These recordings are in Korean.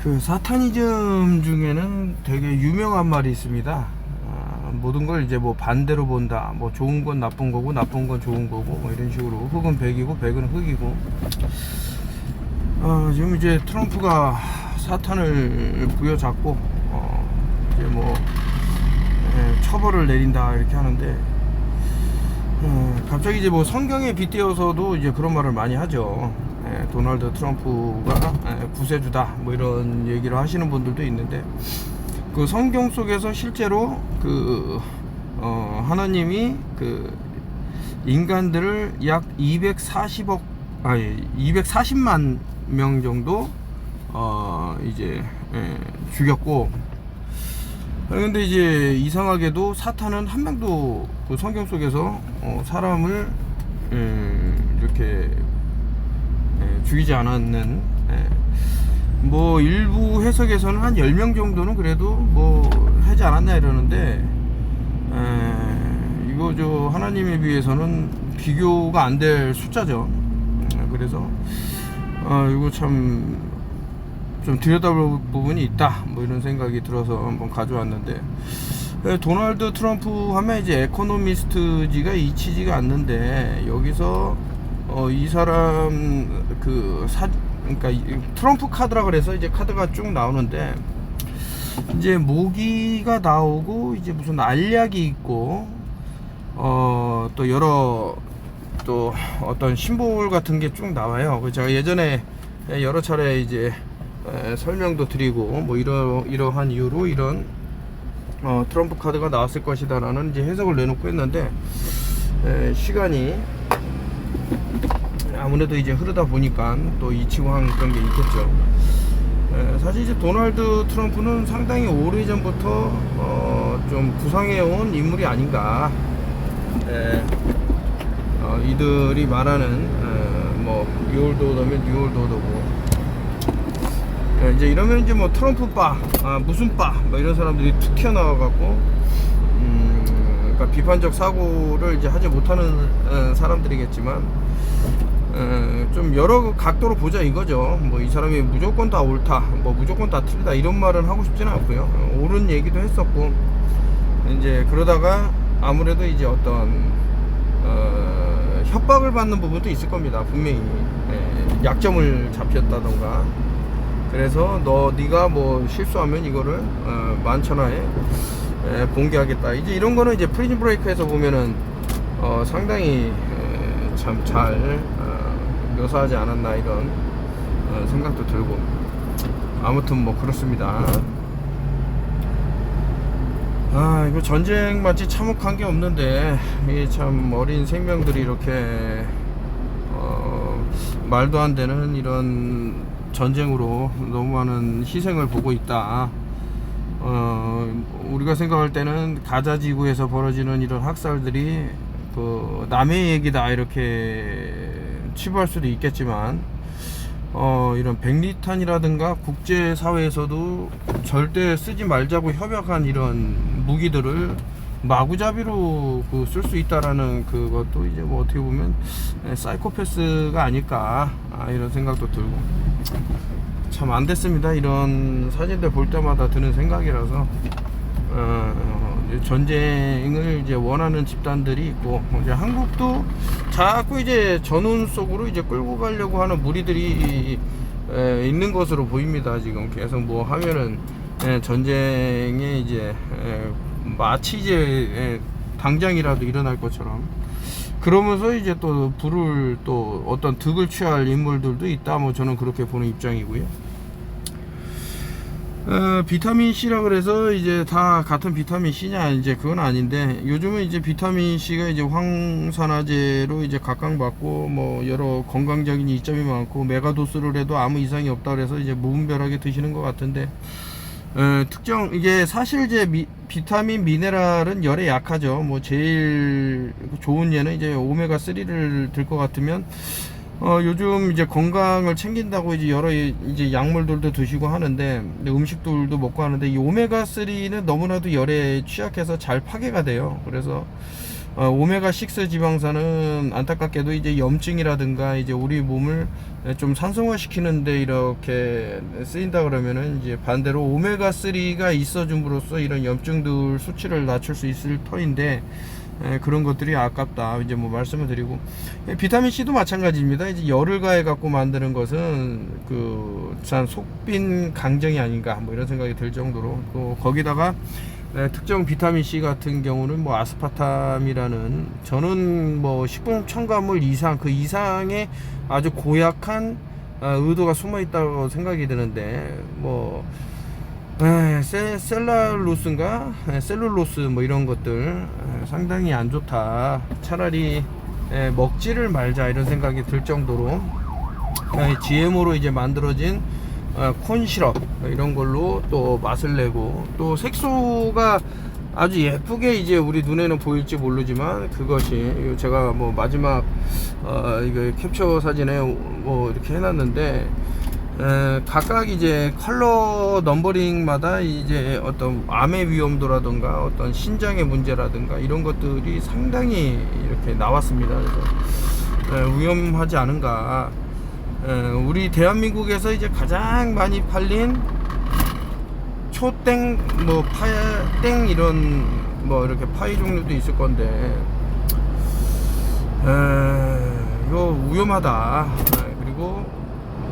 그 사타니즘 중에는 되게 유명한 말이 있습니다. 모든 걸 이제 뭐 반대로 본다. 뭐 좋은 건 나쁜 거고 나쁜 건 좋은 거고 뭐 이런 식으로 흑은 백이고 백은 흑이고. 지금 이제 트럼프가 사탄을 부여잡고 이제 뭐 처벌을 내린다 이렇게 하는데 갑자기 이제 뭐 성경에 빗대어서도 이제 그런 말을 많이 하죠. 도널드 트럼프가 구세주다 뭐 이런 얘기를 하시는 분들도 있는데, 그 성경 속에서 실제로 그 하나님이 그 인간들을 약 240만 명 정도 이제 죽였고, 그런데 이제 이상하게도 사탄은 한 명도 그 성경 속에서 사람을 이렇게 죽이지 않았는, 뭐 일부 해석에서는 한 10명 정도는 그래도 뭐 하지 않았나 이러는데, 이거 저 하나님에 비해서는 비교가 안 될 숫자죠. 그래서 이거 참 좀 들여다볼 부분이 있다 뭐 이런 생각이 들어서 한번 가져왔는데, 도널드 트럼프 하면 이제 에코노미스트지가 잊히지가 않는데, 여기서 이 사람 그러니까 트럼프 카드라 그래서 이제 카드가 쭉 나오는데, 이제 모기가 나오고 이제 무슨 알약이 있고 또 여러 또 어떤 심볼 같은 게 쭉 나와요. 제가 예전에 여러 차례 이제 설명도 드리고 뭐 이러한 이유로 이런 트럼프 카드가 나왔을 것이다 라는 이제 해석을 내놓고 했는데, 시간이 아무래도 이제 흐르다 보니까 또 잊히고 한 그런 게 있겠죠. 사실 이제 도널드 트럼프는 상당히 오래전부터 좀 구상해온 인물이 아닌가. 이들이 말하는 뭐 뉴올드 오더면 뉴올드 오더고, 이제 이러면 이제 뭐 트럼프 바, 무슨 바, 뭐 이런 사람들이 툭 튀어나와 갖고 그러니까 비판적 사고를 이제 하지 못하는 사람들이겠지만, 좀 여러 각도로 보자 이거죠. 뭐 이 사람이 무조건 다 옳다, 뭐 무조건 다 틀리다 이런 말은 하고 싶지는 않고요. 옳은 얘기도 했었고, 이제 그러다가 아무래도 이제 어떤 협박을 받는 부분도 있을 겁니다. 분명히 약점을 잡혔다던가, 그래서 네가 뭐 실수하면 이거를 만천하에 공개하겠다. 이제 이런 거는 이제 프리즌 브레이크에서 보면은 상당히 참 잘 묘사하지 않았나 이런 생각도 들고, 아무튼 뭐 그렇습니다. 이거 전쟁 마치 참혹한 게 없는데, 이게 참 어린 생명들이 이렇게 말도 안 되는 이런 전쟁으로 너무 많은 희생을 보고 있다. 우리가 생각할 때는 가자 지구에서 벌어지는 이런 학살들이 그 남의 얘기다 이렇게 치부할 수도 있겠지만, 이런 백리탄이라든가 국제사회에서도 절대 쓰지 말자고 협약한 이런 무기들을 마구잡이로 쓸 수 있다라는 그것도 이제 뭐 어떻게 보면 사이코패스가 아닐까 이런 생각도 들고, 참 안 됐습니다. 이런 사진들 볼 때마다 드는 생각이라서 전쟁을 이제 원하는 집단들이 있고, 이제 한국도 자꾸 이제 전운 속으로 이제 끌고 가려고 하는 무리들이 있는 것으로 보입니다. 지금 계속 뭐 하면은 전쟁에 이제 마치 이제 당장이라도 일어날 것처럼, 그러면서 이제 또 불을 또 어떤 득을 취할 인물들도 있다. 뭐 저는 그렇게 보는 입장이고요. 비타민 C라 그래서 이제 다 같은 비타민 C냐, 이제 그건 아닌데, 요즘은 이제 비타민 C가 이제 황산화제로 이제 각광받고 뭐 여러 건강적인 이점이 많고, 메가도스를 해도 아무 이상이 없다 그래서 이제 무분별하게 드시는 것 같은데, 특정 이게 사실 이제 비타민 미네랄은 열에 약하죠. 뭐 제일 좋은 예는 이제 오메가 3를 들 것 같으면 요즘 이제 건강을 챙긴다고 이제 여러 이제 약물들도 드시고 하는데, 음식들도 먹고 하는데, 이 오메가 3는 너무나도 열에 취약해서 잘 파괴가 돼요. 그래서 오메가6 지방산은 안타깝게도 이제 염증이라든가 이제 우리 몸을 좀 산성화 시키는데 이렇게 쓰인다 그러면은 이제 반대로 오메가3가 있어줌으로써 이런 염증들 수치를 낮출 수 있을 터인데 그런 것들이 아깝다 이제 뭐 말씀을 드리고, 비타민 C도 마찬가지입니다. 이제 열을 가해 갖고 만드는 것은 참 속빈 강정이 아닌가 뭐 이런 생각이 들 정도로, 또 거기다가 특정 비타민 C 같은 경우는 뭐 아스파탐이라는, 저는 뭐 식품 첨가물 이상 그 이상의 아주 고약한 의도가 숨어 있다고 생각이 드는데, 뭐 셀룰로스인가 셀룰로스 뭐 이런 것들 상당히 안 좋다, 차라리 먹지를 말자 이런 생각이 들 정도로 GMO로 이제 만들어진 콘 시럽 이런 걸로 또 맛을 내고, 또 색소가 아주 예쁘게 이제 우리 눈에는 보일지 모르지만, 그것이 제가 뭐 마지막 이거 캡처 사진에 뭐 이렇게 해놨는데, 각각 이제 컬러 넘버링마다 이제 어떤 암의 위험도라든가 어떤 신장의 문제라든가 이런 것들이 상당히 이렇게 나왔습니다. 그래서 위험하지 않은가. 우리 대한민국에서 이제 가장 많이 팔린 초땡 뭐 파땡 이런 뭐 이렇게 파이 종류도 있을 건데, 이거 위험하다. 그리고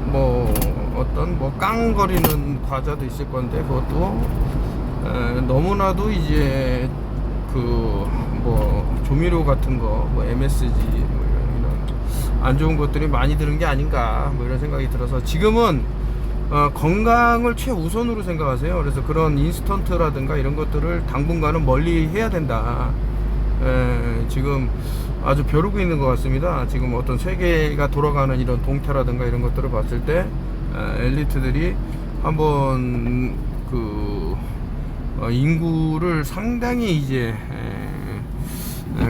뭐 어떤 뭐 깡거리는 과자도 있을 건데, 그것도 너무나도 이제 뭐 조미료 같은 거 뭐 MSG 뭐 이런 안 좋은 것들이 많이 드는 게 아닌가 뭐 이런 생각이 들어서, 지금은 건강을 최우선으로 생각하세요. 그래서 그런 인스턴트라든가 이런 것들을 당분간은 멀리 해야 된다. 지금 아주 벼르고 있는 것 같습니다. 지금 어떤 세계가 돌아가는 이런 동태라든가 이런 것들을 봤을 때 엘리트들이 한번 인구를 상당히 이제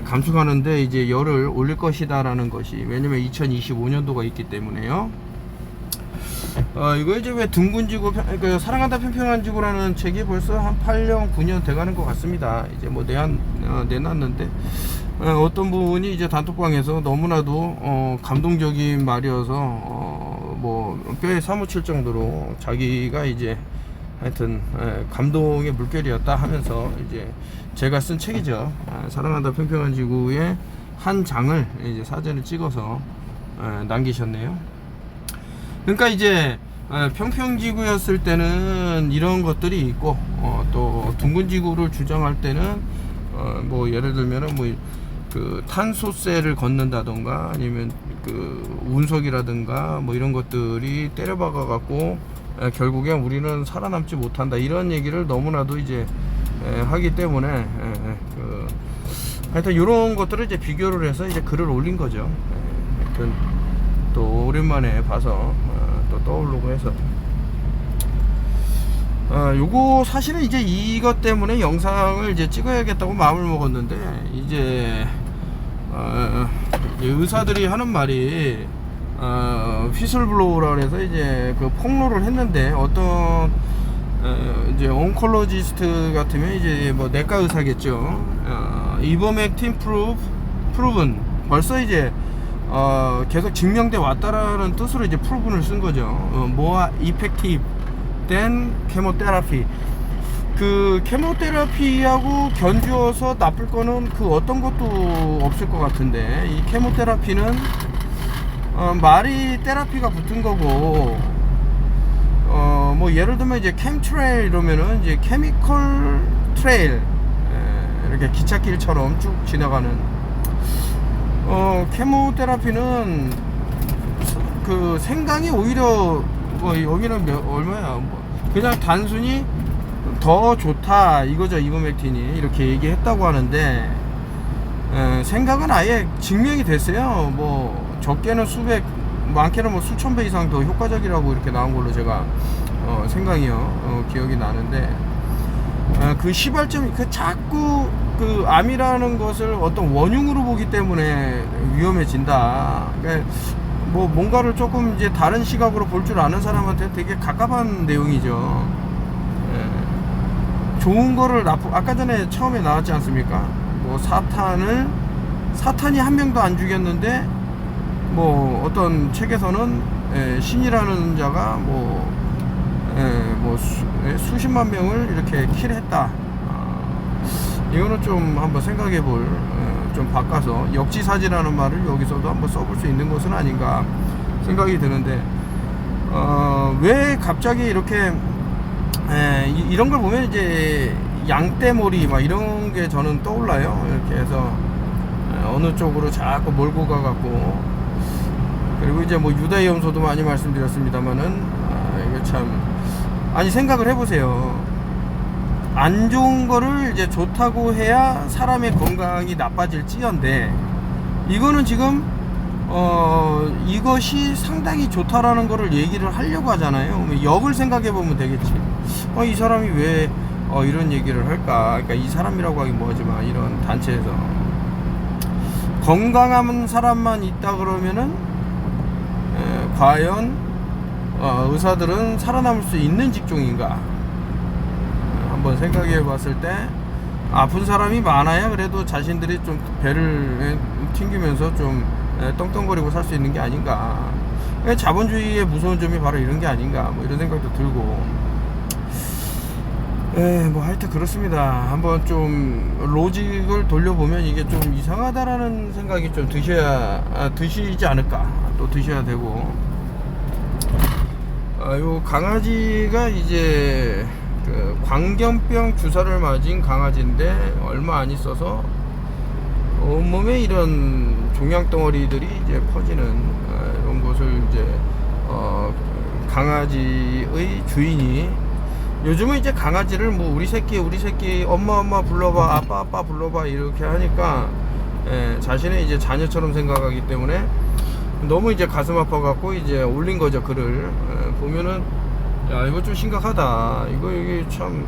감축하는데 이제 열을 올릴 것이다 라는 것이, 왜냐면 2025년도가 있기 때문에요. 이거 이제 왜 둥근지구 사랑한다 평평한 지구라는 책이 벌써 한 8년 9년 돼가는 것 같습니다. 이제 뭐 내놨는데, 어떤 분이 이제 단톡방에서 너무나도 감동적인 말이어서 뭐 뼈에 사무칠 정도로 자기가 이제 하여튼 감동의 물결이었다 하면서, 이제 제가 쓴 책이죠. 사랑한다 평평한 지구의 한 장을 이제 사진을 찍어서 남기셨네요. 그러니까 이제 평평지구였을 때는 이런 것들이 있고, 또 둥근지구를 주장할 때는 뭐 예를 들면은 뭐 탄소세를 걷는다던가 아니면 운석이라든가 뭐 이런 것들이 때려박아 갖고 결국엔 우리는 살아남지 못한다 이런 얘기를 너무나도 이제 하기 때문에 하여튼 이런 것들을 이제 비교를 해서 이제 글을 올린 거죠. 하여튼 또 오랜만에 봐서 또 떠오르고 해서, 요거 사실은 이제 이것 때문에 영상을 이제 찍어야겠다고 마음을 먹었는데, 이제 의사들이 하는 말이 휘슬블로우라 그래서 이제 폭로를 했는데, 어떤 이제 온콜로지스트 같으면 이제 뭐 내과 의사겠죠. 이버맥틴 프루븐 벌써 이제 계속 증명돼 왔다라는 뜻으로 이제 프루븐을 쓴 거죠. more effective than chemotherapy. 케모테라피하고 견주어서 나쁠 거는 어떤 것도 없을 것 같은데, 이 케모테라피는 말이 테라피가 붙은 거고, 뭐 예를 들면 이제 캠트레일 이러면은 이제 케미컬 트레일, 이렇게 기찻길처럼 쭉 지나가는, 케모테라피는 생강이 오히려 뭐 여기는 얼마야, 뭐 그냥 단순히 더 좋다 이거죠. 이버맥틴이 이렇게 얘기했다고 하는데, 생각은 아예 증명이 됐어요. 뭐 적게는 수백, 많게는 뭐 수천 배 이상 더 효과적이라고 이렇게 나온 걸로 제가 생각이요 기억이 나는데, 시발점이 자꾸 암이라는 것을 어떤 원흉으로 보기 때문에 위험해진다. 그러니까 뭐 뭔가를 조금 이제 다른 시각으로 볼 줄 아는 사람한테 되게 갑갑한 내용이죠. 좋은 거를 아까 전에 처음에 나왔지 않습니까? 뭐 사탄을 사탄이 한 명도 안 죽였는데 뭐 어떤 책에서는 신이라는 자가 수십만 명을 이렇게 킬했다. 이거는 좀 한번 생각해볼, 좀 바꿔서 역지사지라는 말을 여기서도 한번 써볼 수 있는 것은 아닌가 생각이 드는데, 왜 갑자기 이렇게 이런 걸 보면 이제 양떼머리 막 이런 게 저는 떠올라요. 이렇게 해서 어느 쪽으로 자꾸 몰고 가갖고, 그리고 이제 뭐 유다의 염소도 많이 말씀드렸습니다만은 이게 참, 아니 생각을 해보세요. 안 좋은 거를 이제 좋다고 해야 사람의 건강이 나빠질지언데, 이거는 지금 이것이 상당히 좋다라는 거를 얘기를 하려고 하잖아요. 역을 생각해 보면 되겠지. 이 사람이 왜 이런 얘기를 할까? 그러니까 이 사람이라고 하기 뭐하지만 이런 단체에서 건강한 사람만 있다 그러면은 과연 의사들은 살아남을 수 있는 직종인가? 한번 생각해 봤을 때 아픈 사람이 많아야 그래도 자신들이 좀 배를 튕기면서 좀 떵떵거리고 살 수 있는 게 아닌가. 자본주의의 무서운 점이 바로 이런 게 아닌가, 뭐 이런 생각도 들고. 뭐 하여튼 그렇습니다. 한번 좀 로직을 돌려보면 이게 좀 이상하다라는 생각이 좀 드시지 않을까. 또 드셔야 되고. 요 강아지가 이제 그 광견병 주사를 맞은 강아지인데 얼마 안 있어서 온몸에 이런 종양 덩어리들이 이제 퍼지는 이런 것을 이제 강아지의 주인이, 요즘은 이제 강아지를 뭐 우리 새끼 엄마 불러봐, 아빠 불러봐 이렇게 하니까 자신의 이제 자녀처럼 생각하기 때문에 너무 이제 가슴 아파 갖고 이제 올린 거죠. 글을 보면은 야, 이거 좀 심각하다. 이게 참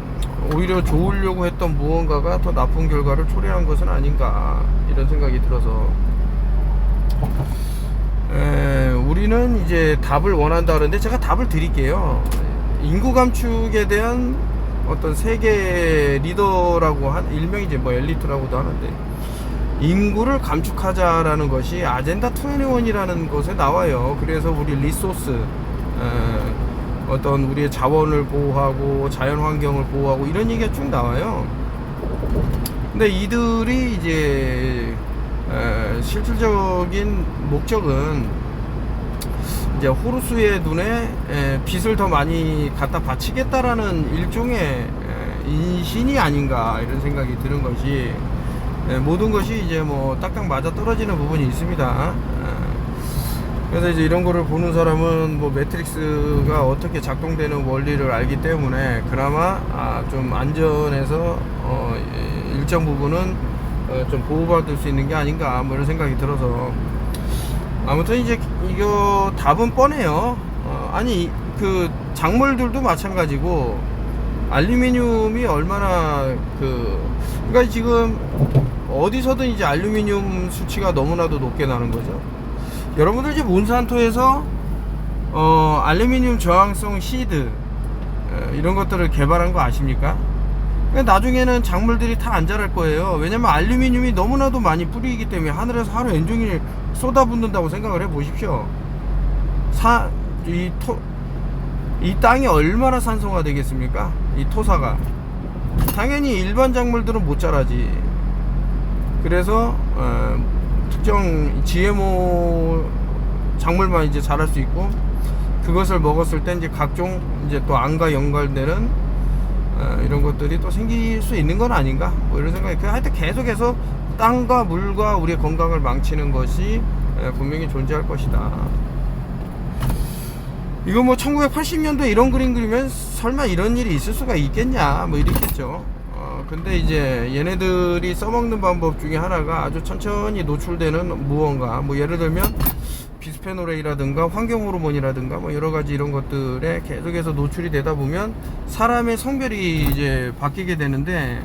오히려 좋으려고 했던 무언가가 더 나쁜 결과를 초래한 것은 아닌가, 이런 생각이 들어서 우리는 이제 답을 원한다 그러는데 제가 답을 드릴게요. 인구 감축에 대한 어떤 세계 리더라고 한 일명이 이제 뭐 엘리트라고도 하는데, 인구를 감축하자라는 것이 아젠다 21이라는 것에 나와요. 그래서 우리 리소스, 어떤 우리의 자원을 보호하고 자연 환경을 보호하고 이런 얘기가 쭉 나와요. 근데 이들이 이제 실질적인 목적은 이제 호루스의 눈에 빛을 더 많이 갖다 바치겠다라는 일종의 인신이 아닌가, 이런 생각이 드는 것이, 모든 것이 이제 뭐 딱딱 맞아 떨어지는 부분이 있습니다. 그래서 이제 이런 거를 보는 사람은 뭐 매트릭스가 어떻게 작동되는 원리를 알기 때문에 그나마 좀 안전해서 일정 부분은 좀 보호받을 수 있는 게 아닌가, 뭐 이런 생각이 들어서, 아무튼 이제 이거 답은 뻔해요. 아니 그 작물들도 마찬가지고, 알루미늄이 얼마나 그러니까 지금 어디서든 이제 알루미늄 수치가 너무나도 높게 나는 거죠. 여러분들 이제 몬산토에서 알루미늄 저항성 시드 이런 것들을 개발한 거 아십니까? 그러니까 나중에는 작물들이 다 안 자랄 거예요. 왜냐면 알루미늄이 너무나도 많이 뿌리기 때문에 하늘에서 하루 온종일 쏟아붓는다고 생각을 해 보십시오. 이 땅이 얼마나 산소가 되겠습니까? 이 토사가. 당연히 일반 작물들은 못 자라지. 그래서 특정 GMO 작물만 이제 자랄 수 있고, 그것을 먹었을 때 이제 각종 이제 또 암과 연관되는 이런 것들이 또 생길 수 있는 건 아닌가, 뭐 이런 생각이. 하여튼 계속해서 땅과 물과 우리의 건강을 망치는 것이 분명히 존재할 것이다. 이거 뭐 1980년도에 이런 그림 그리면 설마 이런 일이 있을 수가 있겠냐, 뭐 이랬겠죠. 근데 이제 얘네들이 써먹는 방법 중에 하나가 아주 천천히 노출되는 무언가, 뭐 예를 들면 비스페놀 A라든가 환경 호르몬이라든가 뭐 여러 가지 이런 것들에 계속해서 노출이 되다 보면 사람의 성별이 이제 바뀌게 되는데,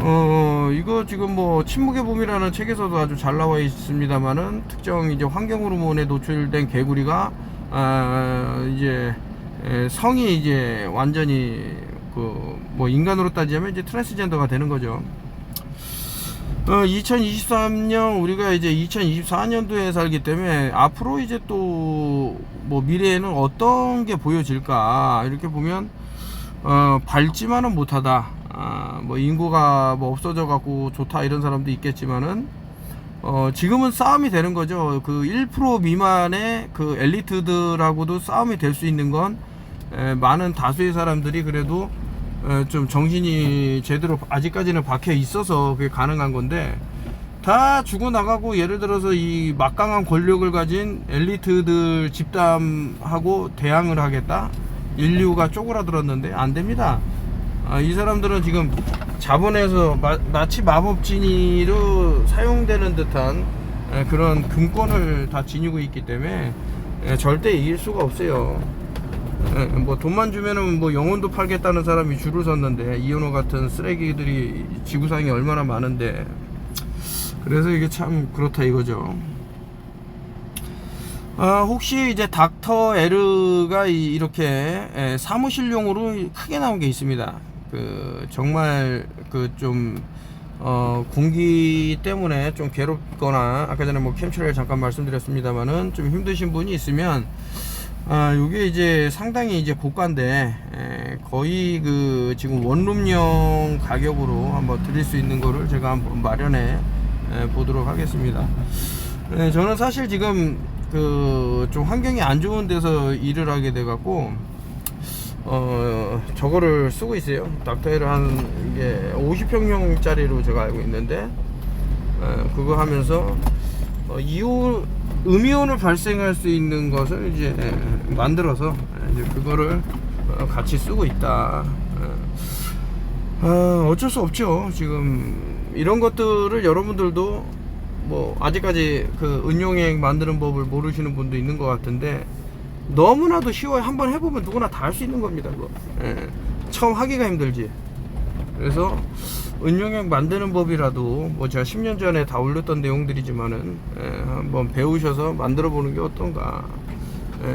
이거 지금 뭐 침묵의 봄이라는 책에서도 아주 잘 나와 있습니다만은, 특정 이제 환경 호르몬에 노출된 개구리가 이제 성이 이제 완전히 뭐 인간으로 따지자면 이제 트랜스젠더가 되는 거죠. 2023년 우리가 이제 2024년도에 살기 때문에 앞으로 이제 또 뭐 미래에는 어떤 게 보여질까 이렇게 보면 밝지만은 못하다. 뭐 인구가 뭐 없어져 갖고 좋다 이런 사람도 있겠지만은 지금은 싸움이 되는 거죠. 그 1% 미만의 그 엘리트들하고도 싸움이 될 수 있는 건 많은 다수의 사람들이 그래도 좀 정신이 제대로 아직까지는 박혀 있어서 그게 가능한 건데, 다 죽어나가고 예를 들어서 이 막강한 권력을 가진 엘리트들 집단하고 대항을 하겠다? 인류가 쪼그라들었는데 안 됩니다. 이 사람들은 지금 자본에서 마치 마법진이로 사용되는 듯한 그런 금권을 다 지니고 있기 때문에 절대 이길 수가 없어요. 뭐 돈만 주면은 뭐 영혼도 팔겠다는 사람이 줄을 섰는데, 이현호 같은 쓰레기들이 지구상에 얼마나 많은데, 그래서 이게 참 그렇다 이거죠. 혹시 이제 닥터 에르가 이렇게 사무실용으로 크게 나온 게 있습니다. 그 정말 그 좀 공기 때문에 좀 괴롭거나, 아까 전에 뭐 캠트레일 잠깐 말씀드렸습니다만은 좀 힘드신 분이 있으면 요게 이제 상당히 이제 고가인데 거의 그 지금 원룸용 가격으로 한번 드릴 수 있는 거를 제가 한번 마련해 보도록 하겠습니다. 저는 사실 지금 그 좀 환경이 안 좋은 데서 일을 하게 돼 갖고 저거를 쓰고 있어요. 닥터에를 한 이게 50평형짜리로 제가 알고 있는데 그거 하면서 음이온을 발생할 수 있는 것을 이제 만들어서 이제 그거를 같이 쓰고 있다. 어쩔 수 없죠. 지금 이런 것들을 여러분들도 뭐 아직까지 그 은용액 만드는 법을 모르시는 분도 있는 것 같은데, 너무나도 쉬워요. 한번 해보면 누구나 다 할 수 있는 겁니다. 그거. 처음 하기가 힘들지. 그래서 은용액 만드는 법이라도 뭐 제가 10년 전에 다 올렸던 내용들이지만은 한번 배우셔서 만들어 보는 게 어떤가.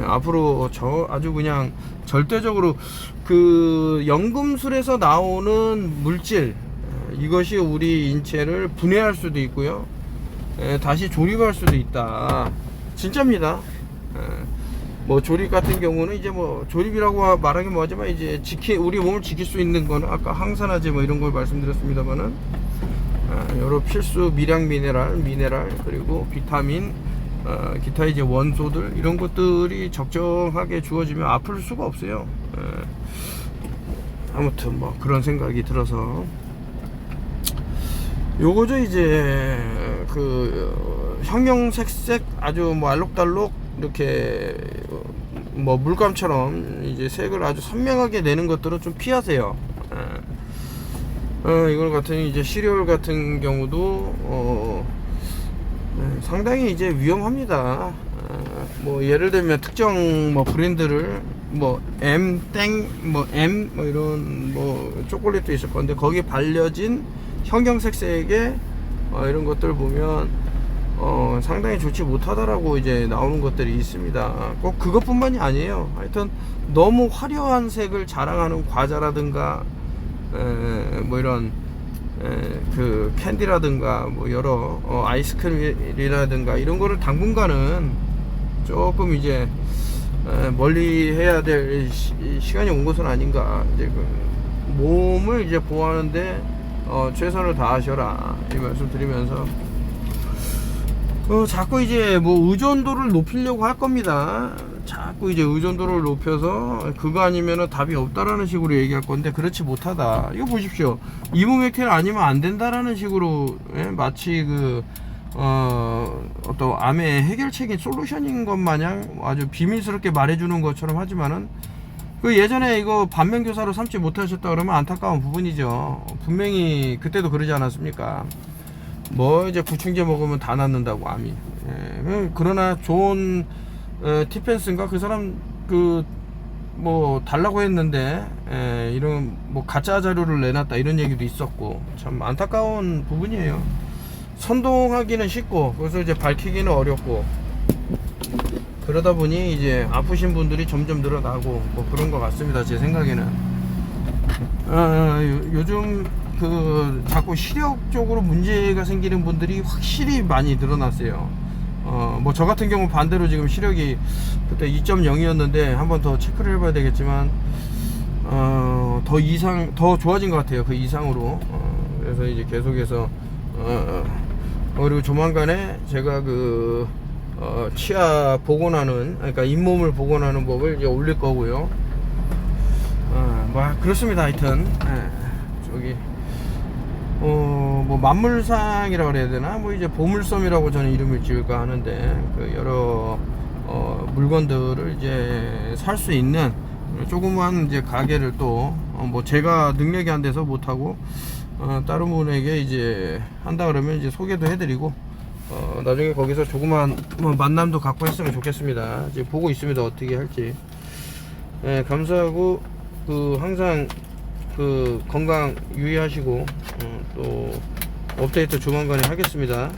앞으로 저 아주 그냥 절대적으로 그 연금술에서 나오는 물질, 이것이 우리 인체를 분해할 수도 있고요, 다시 조립할 수도 있다. 진짜입니다. 뭐 조립 같은 경우는 이제 뭐 조립이라고 말하기 뭐하지만 이제 우리 몸을 지킬 수 있는 거는 아까 항산화제 뭐 이런 걸 말씀드렸습니다만은 여러 필수 미량 미네랄 그리고 비타민, 기타 이제 원소들, 이런 것들이 적정하게 주어지면 아플 수가 없어요. 아무튼 뭐 그런 생각이 들어서 요거죠. 이제 그 형형색색 아주 뭐 알록달록 이렇게 뭐 물감처럼 이제 색을 아주 선명하게 내는 것들은 좀 피하세요. 이걸 같은 이제 시리얼 같은 경우도 상당히 이제 위험합니다. 뭐 예를 들면 특정 뭐 브랜드를 뭐 M 뭐 이런 뭐 초콜릿도 있을 건데, 거기에 발려진 형형색색의 이런 것들 보면 상당히 좋지 못하다라고 이제 나오는 것들이 있습니다. 꼭 그것뿐만이 아니에요. 하여튼 너무 화려한 색을 자랑하는 과자라든가 뭐 이런 그 캔디라든가 뭐 여러 아이스크림이라든가 이런 거를 당분간은 조금 이제 멀리 해야 될 시간이 온 것은 아닌가. 이제 그 몸을 이제 보호하는데 최선을 다하셔라 이 말씀 드리면서, 자꾸 이제 뭐 의존도를 높이려고 할 겁니다. 자꾸 이제 의존도를 높여서 그거 아니면은 답이 없다라는 식으로 얘기할 건데, 그렇지 못하다. 이거 보십시오. 이모메킬 아니면 안 된다라는 식으로 마치 그 어떤 암의 해결책인 솔루션인 것 마냥 아주 비밀스럽게 말해주는 것처럼 하지만은, 그 예전에 이거 반면교사로 삼지 못하셨다 그러면 안타까운 부분이죠. 분명히 그때도 그러지 않았습니까? 뭐 이제 구충제 먹으면 다 낫는다고, 암이. 그러나 존 티펜스인가 그 사람 그 뭐 달라고 했는데 이런 뭐 가짜 자료를 내놨다 이런 얘기도 있었고, 참 안타까운 부분이에요. 선동하기는 쉽고 그래서 이제 밝히기는 어렵고, 그러다 보니 이제 아프신 분들이 점점 늘어나고 뭐 그런 것 같습니다. 제 생각에는 요즘 그 자꾸 시력적으로 문제가 생기는 분들이 확실히 많이 늘어났어요. 뭐 저 같은 경우 반대로 지금 시력이 그때 2.0이었는데 한 번 더 체크를 해봐야 되겠지만 더 좋아진 것 같아요. 그 이상으로. 그래서 이제 계속해서 그리고 조만간에 제가 그 치아 복원하는, 그러니까 잇몸을 복원하는 법을 이제 올릴 거고요. 뭐 그렇습니다. 하여튼 저기 뭐 만물상이라고 그래야 되나, 뭐 이제 보물섬이라고 저는 이름을 지을까 하는데, 그 여러 물건들을 이제 살 수 있는 조그만 이제 가게를 또 뭐 제가 능력이 안 돼서 못 하고 다른 분에게 이제 한다 그러면 이제 소개도 해드리고 나중에 거기서 조그만 뭐 만남도 갖고 했으면 좋겠습니다. 이제 보고 있습니다. 어떻게 할지. 감사하고 그 항상 그 건강 유의하시고 또 업데이트 조만간에 하겠습니다.